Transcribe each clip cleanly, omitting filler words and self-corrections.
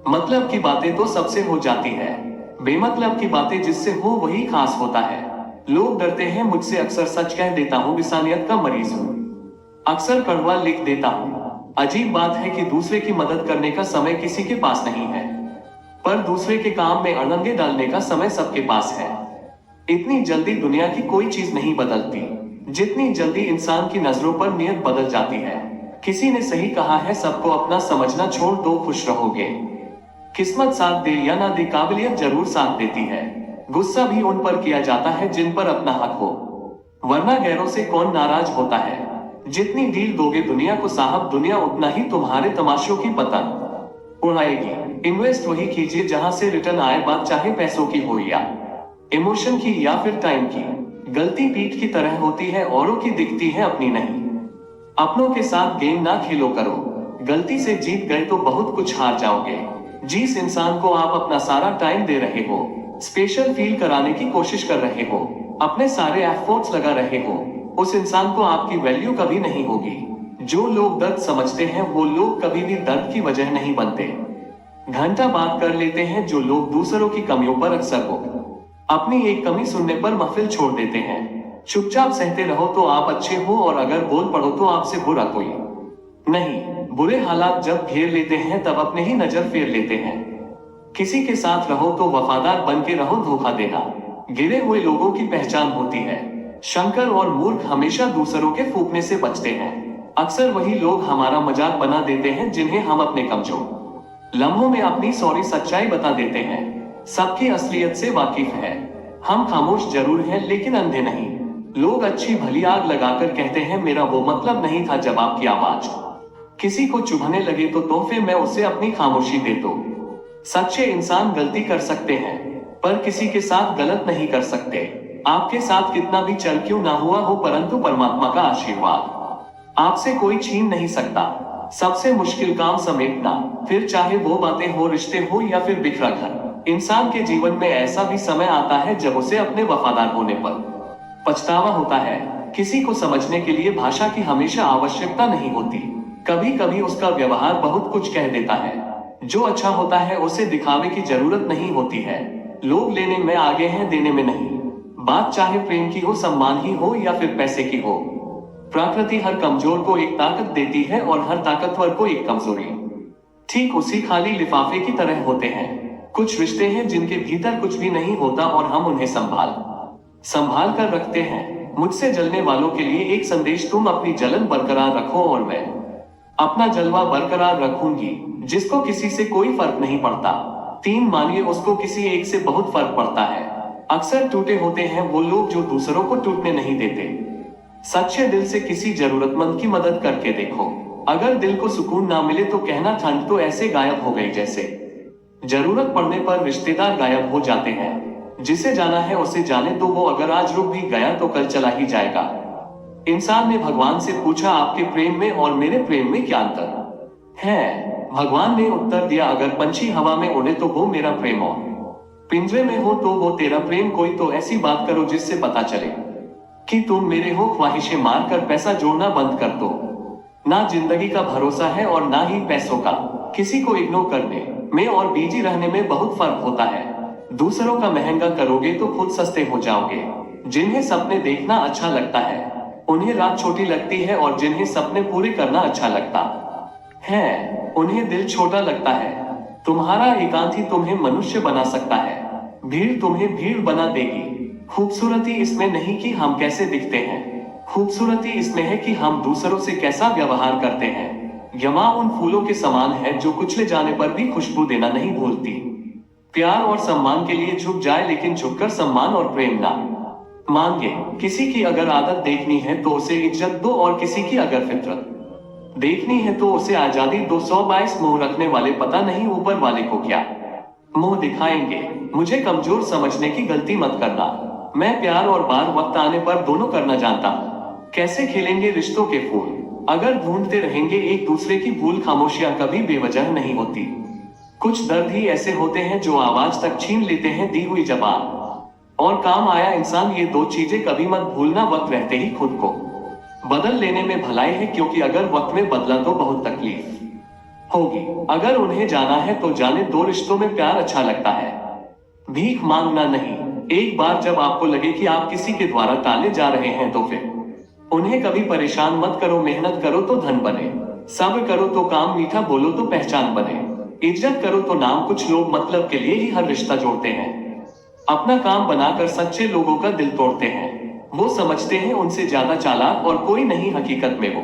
मतलब की बातें तो सबसे हो जाती है, बेमतलब की बातें जिससे हो वही खास होता है। लोग डरते हैं मुझसे, अक्सर सच कह देता हूँ, इंसानियत का मरीज हूँ, अक्सर कड़वा लिख देता हूँ। अजीब बात है कि दूसरे की मदद करने का समय किसी के पास नहीं है, पर दूसरे के काम में अड़ंगे डालने का समय सबके पास है। इतनी जल्दी दुनिया की कोई चीज नहीं बदलती, जितनी जल्दी इंसान की नजरों पर नियत बदल जाती है। किसी ने सही कहा है, सबको अपना समझना छोड़ दो, खुश रहोगे। किस्मत साथ दे या ना दे, काबिलियत जरूर साथ देती है। गुस्सा भी उन पर किया जाता है जिन पर अपना हक हो, वरना गैरों से कौन नाराज होता है। जितनी डील दोगे दुनिया को साहब, दुनिया उतना ही तुम्हारे तमाशों की पतंग उड़ाएगी। इन्वेस्ट वही कीजिए जहां से रिटर्न आए, बात चाहे पैसों की हो या इमोशन की या फिर टाइम की। गलती पीठ की तरह होती है, औरों की दिखती है, अपनी नहीं। अपनों के साथ गेम ना खेलो करो, गलती से जीत गए तो बहुत कुछ हार जाओगे। जिस इंसान को आप अपना सारा टाइम दे रहे हो, स्पेशल फील कराने की कोशिश कर रहे हो, अपने सारे एफर्ट्स लगा रहे हो, उस इंसान को आपकी वैल्यू कभी नहीं होगी। जो लोग दर्द समझते हैं वो लोग कभी भी दर्द की वजह नहीं बनते। घंटा बात कर लेते हैं जो लोग दूसरों की कमियों पर अक्सर हो, अपनी एक कमी सुनने पर महफिल छोड़ देते हैं। चुपचाप सहते रहो तो आप अच्छे हो, और अगर बोल पड़ो तो आपसे बुरा कोई नहीं। बुरे हालात जब घेर लेते हैं तब अपने ही नजर फेर लेते हैं। किसी के साथ रहो तो वफादार बन के रहो, धोखा देना गिरे हुए लोगों की पहचान होती है। शंकर और मूर्ख हमेशा दूसरों के फूकने से बचते हैं। अक्सर वही लोग हमारा मजाक बना देते हैं जिन्हें हम अपने कमजोर लम्हों में अपनी सॉरी सच्चाई बता देते हैं। सबकी असलियत से वाकिफ है, हम खामोश जरूर हैं लेकिन अंधे नहीं। लोग अच्छी भली आग लगाकर कहते हैं मेरा वो मतलब नहीं था, जब आपकी आवाज किसी को चुभने लगे तो तोहफे में उसे अपनी खामोशी दे दो। सच्चे इंसान गलती कर सकते हैं, पर किसी के साथ गलत नहीं कर सकते। आपके साथ कितना भी चल क्यों ना हुआ हो, परंतु परमात्मा का आशीर्वाद आपसे कोई छीन नहीं सकता। सबसे मुश्किल काम समेटना, फिर चाहे वो बातें हो, रिश्ते हो या फिर बिखरा घर। इंसान के जीवन में ऐसा भी समय आता है जब उसे अपने वफादार होने पर पछतावा होता है। किसी को समझने के लिए भाषा की हमेशा आवश्यकता नहीं होती, कभी कभी उसका व्यवहार बहुत कुछ कह देता है। जो अच्छा होता है उसे दिखावे की जरूरत नहीं होती है। लोग लेने में आगे हैं, देने में नहीं। बात चाहे प्रेम की हो, सम्मान ही हो या फिर पैसे की हो, प्रकृति हर कमजोर को एक ताकत देती है और हर ताकतवर को एक कमजोरी। ठीक उसी खाली लिफाफे की तरह होते हैं कुछ रिश्ते हैं जिनके भीतर कुछ भी नहीं होता और हम उन्हें संभाल संभाल कर रखते हैं। मुझसे जलने वालों के लिए एक संदेश, तुम अपनी जलन बरकरार रखो और मैं अपना जलवा बरकरार रखूंगी। जिसको किसी से कोई फर्क नहीं पड़ता, 3 मानिए उसको किसी एक से बहुत फर्क पड़ता है। अक्सर टूटे होते हैं वो लोग जो दूसरों को टूटने नहीं देते। सच्चे दिल से किसी जरूरतमंद की मदद करके देखो, अगर दिल को सुकून ना मिले तो कहना ठंड तो ऐसे गायब हो गई जैसे जरूरत पड़ने पर रिश्तेदार गायब हो जाते हैं। जिसे जाना है उसे जाने दो, वो अगर आज रुक भी गया तो कल चला ही जाएगा। इंसान ने भगवान से पूछा, आपके प्रेम में और मेरे प्रेम में क्या अंतर है? भगवान ने उत्तर दिया, अगर पंछी हवा में उड़े तो वो मेरा प्रेम, और पिंजरे में हो तो वो तेरा प्रेम। कोई तो ऐसी बात करो जिससे पता चले कि तुम मेरे हो। ख्वाहिशें मार कर पैसा जोड़ना बंद कर दो, ना जिंदगी का भरोसा है और ना ही पैसों का। किसी को इग्नोर करने में और बिजी रहने में बहुत फर्क होता है। दूसरों का महंगा करोगे तो खुद सस्ते हो जाओगे। जिन्हें सपने देखना अच्छा लगता है उन्हें रात छोटी लगती है, और जिन्हें सपने पूरे करना अच्छा लगता है उन्हें दिल छोटा लगता है। तुम्हारा एकांत ही तुम्हें मनुष्य बना सकता है, भीड़ तुम्हें भीड़ बना देगी। खूबसूरती इसमें नहीं कि हम कैसे दिखते हैं, खूबसूरती इसमें है कि हम दूसरों से कैसा व्यवहार करते हैं। यमा उन फूलों के समान है जो कुचले जाने पर भी खुशबू देना नहीं भूलती। प्यार और सम्मान के लिए झुक जाए, लेकिन झुककर सम्मान और प्रेम ना मांगे। किसी की अगर आदत देखनी है तो उसे इज्जत दो, और किसी की अगर फितरत देखनी है तो उसे आजादी दो। 122 मुंह रखने वाले पता नहीं ऊपर वाले को क्या मुंह दिखाएंगे। मुझे कमजोर समझने की गलती मत करना, मैं प्यार और बार वक्त आने पर दोनों करना जानता हूं। कैसे खिलेंगे रिश्तों के फूल अगर ढूंढते रहेंगे एक दूसरे की भूल। खामोशियां कभी बेवजह नहीं होती, कुछ दर्द ही ऐसे होते हैं जो आवाज तक छीन लेते हैं दी हुई जबान और काम आया इंसान। ये 2 चीजें कभी मत भूलना, वक्त रहते ही खुद को बदल लेने में भलाई है, क्योंकि अगर वक्त में बदला तो बहुत तकलीफ होगी। अगर उन्हें जाना है तो जाने दो, रिश्तों में प्यार अच्छा लगता है, भीख मांगना नहीं। एक बार जब आपको लगे कि आप किसी के द्वारा टाले जा रहे हैं तो फिर उन्हें कभी परेशान मत करो। मेहनत करो तो धन बने, सब्र करो तो काम, मीठा बोलो तो पहचान बने, इज्जत करो तो नाम। कुछ लोग मतलब के लिए ही हर रिश्ता जोड़ते हैं, अपना काम बनाकर सच्चे लोगों का दिल तोड़ते हैं। वो समझते हैं उनसे ज्यादा चालाक और कोई नहीं, हकीकत में वो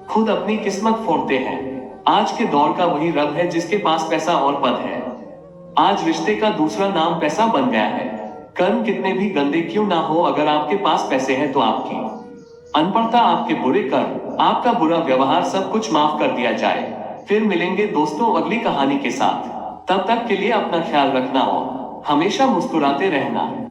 खुद अपनी किस्मत फोड़ते हैं। आज के दौर का वही रब है जिसके पास पैसा और पद है। आज रिश्ते का दूसरा नाम पैसा बन गया है। कर्म कितने भी गंदे क्यों ना हो, अगर आपके पास पैसे हैं तो आपकी अनपढ़ता, आपके बुरे कर्म, आपका बुरा व्यवहार, सब कुछ माफ कर दिया जाए। फिर मिलेंगे दोस्तों अगली कहानी के साथ। तब तक के लिए अपना ख्याल रखना और हमेशा मुस्कुराते रहना।